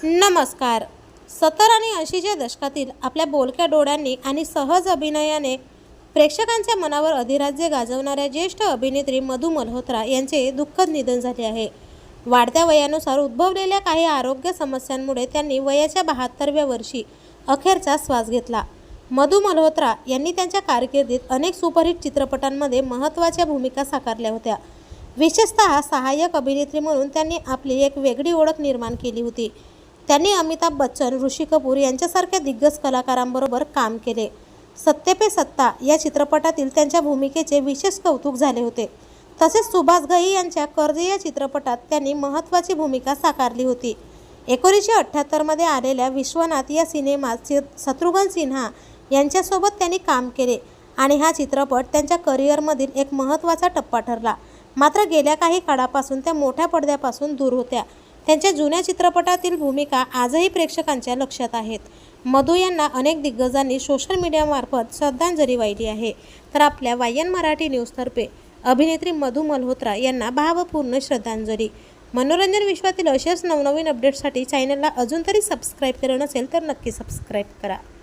नमस्कार. 70 आणि 80च्या दशकातील आपल्या बोलक्या डोळ्यांनी आणि सहज अभिनयाने प्रेक्षकांच्या मनावर अधिराज्य गाजवणाऱ्या ज्येष्ठ अभिनेत्री मधु मल्होत्रा यांचे दुःखद निधन झाले आहे. वाढत्या वयानुसार उद्भवलेल्या काही आरोग्य समस्यांमुळे त्यांनी वयाच्या 72व्या वर्षी अखेरचा श्वास घेतला. मधु मल्होत्रा यांनी त्यांच्या कारकिर्दीत अनेक सुपरहिट चित्रपटांमध्ये महत्त्वाच्या भूमिका साकारल्या होत्या. विशेषतः सहाय्यक अभिनेत्री म्हणून त्यांनी आपली एक वेगळी ओळख निर्माण केली होती. त्यांनी अमिताभ बच्चन, ऋषी कपूर यांच्यासारख्या दिग्गज कलाकारांबरोबर काम केले. सत्ते पे सत्ता या चित्रपटातील त्यांच्या भूमिकेचे विशेष कौतुक झाले होते. तसेच सुभाष घई यांच्या कर्ज या चित्रपटात त्यांनी महत्त्वाची भूमिका साकारली होती. 1978मध्ये आलेल्या विश्वनाथ या सिनेमात शत्रुघ्न सिन्हा यांच्यासोबत त्यांनी काम केले आणि हा चित्रपट त्यांच्या करिअरमधील एक महत्त्वाचा टप्पा ठरला. मात्र गेल्या काही काळापासून त्या मोठ्या पडद्यापासून दूर होत्या. त्यांच्या जुन्या चित्रपटातील भूमिका आजही प्रेक्षकांच्या लक्षात आहेत. मधु यांना अनेक दिग्गजांनी सोशल मीडियामार्फत श्रद्धांजली वाहिली आहे. तर आपल्या वायन मराठी न्यूजतर्फे अभिनेत्री मधु मल्होत्रा यांना भावपूर्ण श्रद्धांजली. मनोरंजन विश्वातील अशाच नवनवीन अपडेट्ससाठी चॅनलला अजून तरी सबस्क्राईब केलं नसेल तर नक्की सबस्क्राईब करा.